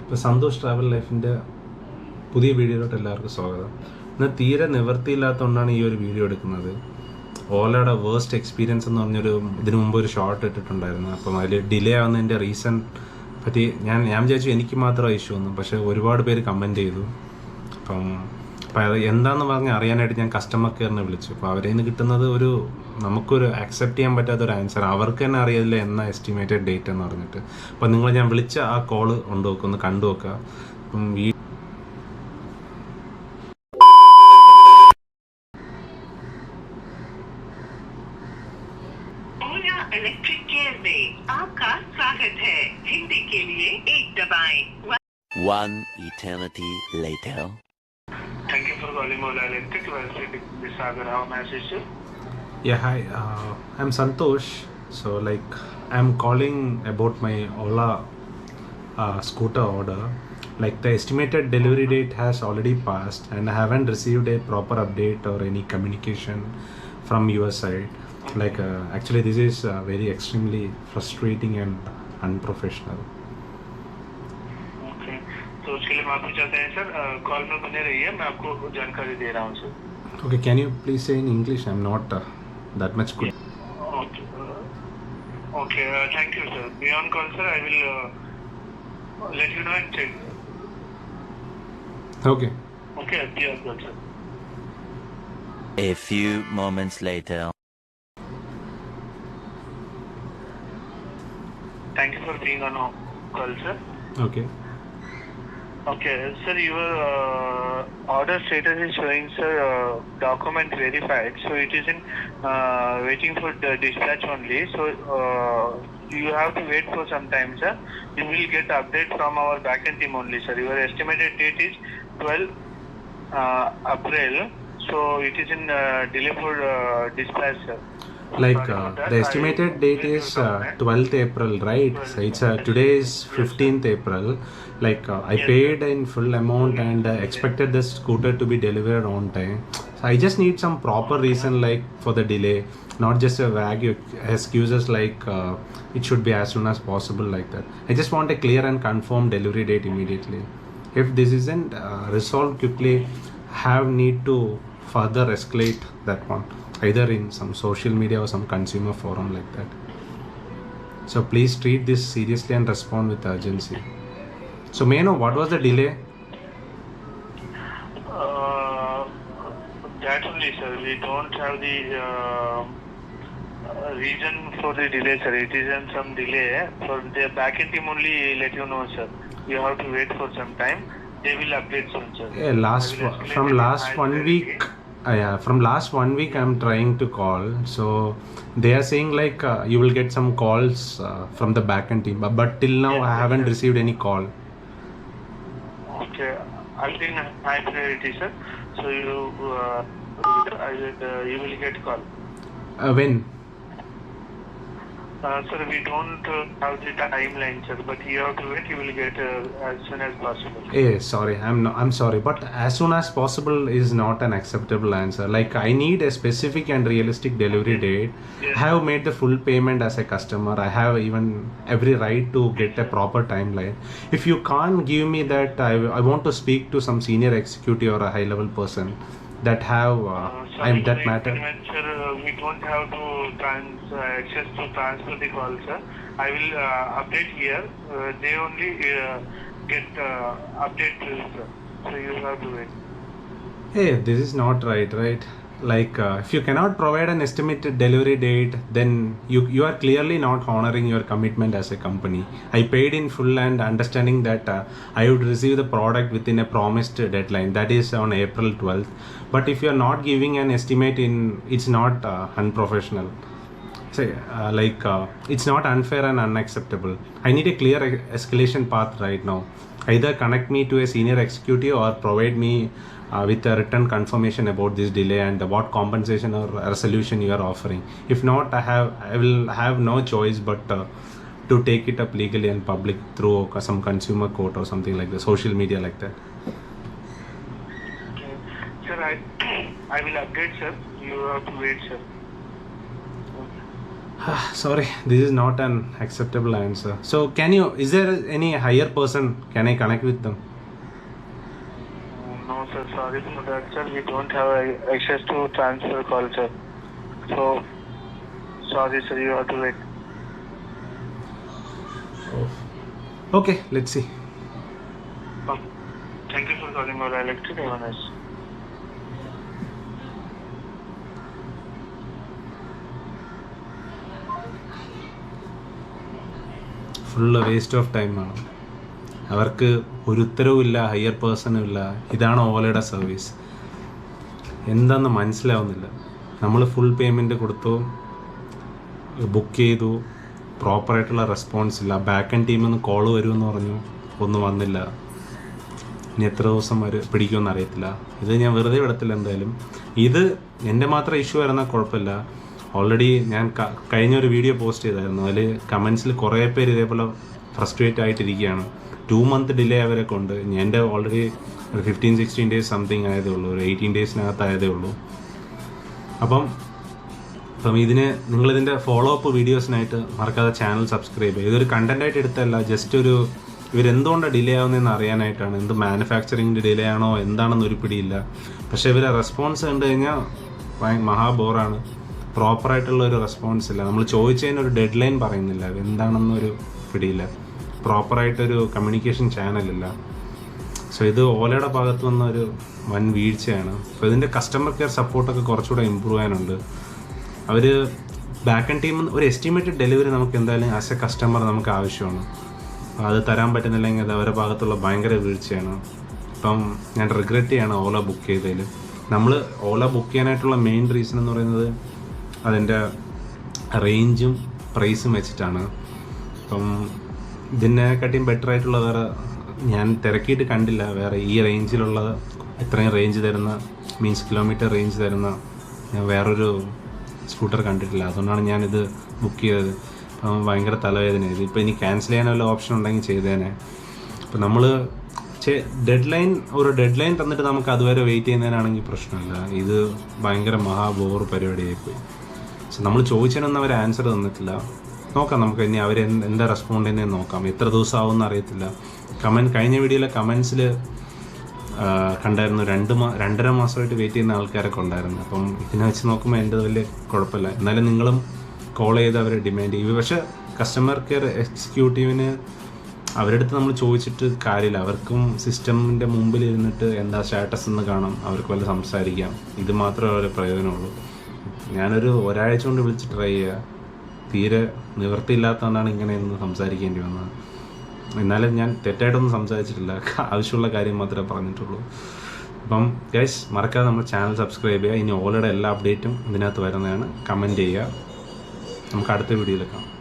ഇപ്പോൾ സന്തോഷ് ട്രാവൽ ലൈഫിൻ്റെ പുതിയ വീഡിയോയിലോട്ട് എല്ലാവർക്കും സ്വാഗതം. ഇന്ന് തീരെ നിവൃത്തിയില്ലാത്തതുകൊണ്ടാണ് ഈ ഒരു വീഡിയോ എടുക്കുന്നത്. ഓലയുടെ വേസ്റ്റ് എക്സ്പീരിയൻസ് എന്ന് പറഞ്ഞൊരു ഇതിനു മുമ്പ് ഒരു ഷോർട്ട് ഇട്ടിട്ടുണ്ടായിരുന്നു. അപ്പം അതിൽ ഡിലേ ആവുന്നതിൻ്റെ റീസൺ പറ്റി ഞാൻ വിചാരിച്ചു എനിക്ക് മാത്രം ഇഷ്യൂ ഒന്നും, പക്ഷേ ഒരുപാട് പേര് കമൻറ്റ് ചെയ്തു. അപ്പം അത് എന്താണെന്ന് പറഞ്ഞ് അറിയാനായിട്ട് ഞാൻ കസ്റ്റമർ കെയറിനെ വിളിച്ചു. അപ്പോൾ അവരിൽ നിന്ന് കിട്ടുന്നത് നമുക്കൊരു അക്സെപ്റ്റ് ചെയ്യാൻ പറ്റാത്തൊരു ആൻസർ. അവർക്ക് തന്നെ അറിയില്ല എന്നാ എസ്റ്റിമേറ്റഡ് ഡേറ്റ് എന്ന് പറഞ്ഞിട്ട്. അപ്പം നിങ്ങൾ ഞാൻ വിളിച്ച ആ കോള് ഒന്ന് കണ്ടു നോക്കുക. അപ്പം इलेक्ट्रिक केयर में आपका स्वागत है. हिंदी के लिए 1 दबाएं. One eternity later. Thank you for calling Ola Electric. This is Sagar. How may I assist you? Yeah, hi. I'm Santosh. So I'm calling about my Ola scooter order. The estimated delivery date has already passed and I haven't received a proper update or any communication from your side. Actually this is very extremely frustrating and unprofessional. Okay. तो उसके लिए माफी चाहते हैं sir. Call में बने रहिए, मैं आपको जानकारी दे रहा हूँ sir. Okay, can you please say in English? I'm not that much good. Okay. Okay. Thank you sir. Beyond call sir, I will let you know and check. Okay. Okay. Beyond call sir. A few moments later. Thank you for being on call sir. Okay. Okay, sir, your order status is showing, sir, document verified. So it is in waiting for the dispatch only. So you have to wait for some time, sir. You will get update from our backend team only, sir. Your estimated date is 12 April. So it is in delay for dispatch, sir. The estimated date is 12th April, right? So it's today is 15th April. I paid in full amount and expected the scooter to be delivered on time. So I just need some proper reason for the delay, not just a vague excuses it should be as soon as possible like that. I just want a clear and confirmed delivery date immediately. If this isn't resolved quickly, have need to further escalate that one, either in some social media or some consumer forum like that. So please treat this seriously and respond with urgency. So may I know what was the delay? That only, sir. We don't have the reason for the delay, sir. It is in some delay. For the backend team only let you know, sir. You have to wait for some time. They will update soon, sir. From last 1 week. From last 1 week I'm trying to call. So they are saying you will get some calls from the backend team. But till now I haven't received any call. Okay. I'll be in high priority, sir. So you will get call. When? Sir, we don't have the timeline, sir. But you have to wait. You will get as soon as possible. Sorry, I'm sorry, but as soon as possible is not an acceptable answer. I need a specific and realistic delivery date. Yes. I have made the full payment as a customer. I have even every right to get a proper timeline. If you can't give me that, I want to speak to some senior executive or a high level person that have that matter. Sir, we don't have to access to transfer the call, sir. I will update here. They only get update to you, sir. So you have to wait. This is not right? If you cannot provide an estimated delivery date, then you are clearly not honoring your commitment as a company. I paid in full and understanding that I would receive the product within a promised deadline, that is on April 12th. But if you are not giving an estimate it's not unprofessional. It's not unfair and unacceptable. I need a clear escalation path right now. Either connect me to a senior executive or provide me with a written confirmation about this delay and what compensation or resolution you are offering. If not, I will have no choice but to take it up legally and public through some consumer court or something like the social media like that. Okay. Sir, I will update, sir. You have to wait, sir. Sorry, this is not an acceptable answer. So is there any higher person, can I connect with them? No, sir. Sorry for that, sir. We don't have access to transfer call, sir. So, sorry, sir. You have to wait. Okay, let's see. Oh, thank you for calling Ola Electric. Have a nice. Full waste of ടൈമാണ്. അവർക്ക് ഒരു ഉത്തരവുമില്ല, higher പേഴ്സണും ഇല്ല. ഇതാണ് ഓലയുടെ service. എന്താണെന്ന് മനസ്സിലാവുന്നില്ല. നമ്മൾ full payment കൊടുത്തു, book ചെയ്തു, പ്രോപ്പറായിട്ടുള്ള റെസ്പോൺസ് ഇല്ല. ബാക്ക് ആൻഡ് ടീമിൽ നിന്ന് കോൾ വരുമെന്ന് പറഞ്ഞു, ഒന്നും വന്നില്ല. ഇനി എത്ര ദിവസം പിടിക്കുമെന്ന് അറിയത്തില്ല. ഇത് ഞാൻ വെറുതെ വിടത്തില്ല എന്തായാലും. ഇത് എൻ്റെ മാത്രം ഇഷ്യൂ വരുന്നാൽ കുഴപ്പമില്ല. ഓൾറെഡി ഞാൻ കഴിഞ്ഞൊരു വീഡിയോ പോസ്റ്റ് ചെയ്തായിരുന്നു. അതിൽ കമൻസിൽ കുറേ പേര് ഇതേപോലെ ഫ്രസ്ട്രേറ്റ് ആയിട്ടിരിക്കുകയാണ്. 2 month ഡിലേ അവരൊക്കെ ഉണ്ട്. എൻ്റെ ഓൾറെഡി ഒരു 15-16 days സംതിങ് ആയതേ ഉള്ളൂ, ഒരു 18 daysനകത്തായതേ ഉള്ളൂ. അപ്പം നിങ്ങളിതിൻ്റെ ഫോളോ അപ്പ് വീഡിയോസിനായിട്ട് മറക്കാതെ ചാനൽ സബ്സ്ക്രൈബ് ചെയ്യുക. ഇതൊരു കണ്ടൻറ്റായിട്ട് എടുത്തല്ല, ജസ്റ്റ് ഒരു ഇവരെന്തുകൊണ്ടാണ് ഡിലേ ആവുന്നതെന്ന് അറിയാനായിട്ടാണ്. എന്ത് മാനുഫാക്ചറിങ്ങിൻ്റെ ഡിലേ ആണോ എന്താണെന്നൊരു പിടിയില്ല. പക്ഷേ ഇവരെ റെസ്പോൺസ് കണ്ടു കഴിഞ്ഞാൽ മഹാബോറാണ്. പ്രോപ്പറായിട്ടുള്ള ഒരു റെസ്പോൺസ് ഇല്ല. നമ്മൾ ചോദിച്ചതിനൊരു ഡെഡ് ലൈൻ പറയുന്നില്ല, എന്താണെന്നൊരു പിടിയില്ല. പ്രോപ്പറായിട്ടൊരു കമ്മ്യൂണിക്കേഷൻ ചാനലില്ല. സോ ഇത് ഓലയുടെ ഭാഗത്ത് വന്ന ഒരു വൻ വീഴ്ചയാണ്. അപ്പോൾ ഇതിൻ്റെ കസ്റ്റമർ കെയർ സപ്പോർട്ടൊക്കെ കുറച്ചുകൂടെ ഇമ്പ്രൂവ് ചെയ്യാനുണ്ട്. അവർ ബാക്ക് ആൻഡ് ടീം ഒരു എസ്റ്റിമേറ്റഡ് ഡെലിവറി നമുക്ക് എന്തായാലും ആസ് എ കസ്റ്റമർ നമുക്ക് ആവശ്യമാണ്. അത് തരാൻ പറ്റുന്നില്ലെങ്കിൽ അത് അവരുടെ ഭാഗത്തുള്ള ഭയങ്കര വീഴ്ചയാണ്. ഇപ്പം ഞാൻ റിഗ്രറ്റ് ചെയ്യാണ് ഓല ബുക്ക് ചെയ്തതിൽ. നമ്മൾ ഓല ബുക്ക് ചെയ്യാനായിട്ടുള്ള മെയിൻ റീസൺ എന്ന് പറയുന്നത് അതിൻ്റെ റേഞ്ചും പ്രൈസും വെച്ചിട്ടാണ്. അപ്പം ഇതിനെക്കാട്ടിയും ബെറ്റർ ആയിട്ടുള്ള വേറെ ഞാൻ തിരക്കിയിട്ട് കണ്ടില്ല. വേറെ ഈ റേഞ്ചിലുള്ള ഇത്രയും റേഞ്ച് തരുന്ന കിലോമീറ്റർ റേഞ്ച് തരുന്ന ഞാൻ വേറൊരു സ്കൂട്ടർ കണ്ടിട്ടില്ല. അതുകൊണ്ടാണ് ഞാനിത് ബുക്ക് ചെയ്തത്. അപ്പം ഭയങ്കര തലവേദനയായത്. ഇപ്പോൾ ഇനി ക്യാൻസൽ ചെയ്യാൻ വല്ല ഓപ്ഷൻ ഉണ്ടെങ്കിൽ ചെയ്തേനെ. അപ്പോൾ നമ്മൾ ഡെഡ് ലൈൻ തന്നിട്ട് നമുക്ക് അതുവരെ വെയിറ്റ് ചെയ്യുന്നതിനാണെങ്കിൽ പ്രശ്നമില്ല. ഇത് ഭയങ്കര ബോർ പരിപാടിയായിപ്പോയി. സോ നമ്മൾ ചോദിച്ചതിനൊന്നും അവർ ആൻസർ തന്നിട്ടില്ല. നോക്കാം, നമുക്ക് ഇനി അവർ എന്താ റെസ്പോണ്ട് ചെയ്യുന്നതെന്ന് നോക്കാം. എത്ര ദിവസം ആവുമെന്ന് അറിയത്തില്ല. കഴിഞ്ഞ വീഡിയോയിലെ കമൻസിൽ കണ്ടായിരുന്നു 2.5 മാസമായിട്ട് വെയിറ്റ് ചെയ്യുന്ന ആൾക്കാരൊക്കെ ഉണ്ടായിരുന്നു. അപ്പം ഇതിനെ വെച്ച് നോക്കുമ്പോൾ എൻ്റെ വലിയ കുഴപ്പമില്ല. എന്നാലും നിങ്ങളും കോൾ ചെയ്ത് അവരെ ഡിമാൻഡ് ചെയ്യും. പക്ഷേ കസ്റ്റമർ കെയർ എക്സിക്യൂട്ടീവിന് അവരുടെ അടുത്ത് നമ്മൾ ചോദിച്ചിട്ട് കാര്യമില്ല. അവർക്കും സിസ്റ്റമിൻ്റെ മുമ്പിൽ ഇരുന്നിട്ട് എന്താ സ്റ്റാറ്റസ് എന്ന് കാണാം, അവർക്ക് വല്ല സംസാരിക്കാം. ഇത് മാത്രമേ അവരെ പ്രയോജനമുള്ളൂ. ഞാനൊരു ഒരാഴ്ച കൊണ്ട് വിളിച്ച് ട്രൈ ചെയ്യുക, തീരെ നിവൃത്തിയില്ലാത്തതുകൊണ്ടാണ് ഇങ്ങനെയൊന്ന് സംസാരിക്കേണ്ടി വന്നത്. എന്നാലും ഞാൻ തെറ്റായിട്ടൊന്നും സംസാരിച്ചിട്ടില്ല, ആവശ്യമുള്ള കാര്യം മാത്രമേ പറഞ്ഞിട്ടുള്ളൂ. അപ്പം ഗൈസ് മറക്കാതെ നമ്മുടെ ചാനൽ സബ്സ്ക്രൈബ് ചെയ്യുക. ഇനി ഓലയുടെ എല്ലാ അപ്ഡേറ്റും ഇതിനകത്ത് വരുന്നതാണ്. കമൻറ്റ് ചെയ്യുക. നമുക്ക് അടുത്ത വീഡിയോയിൽ കാണാം.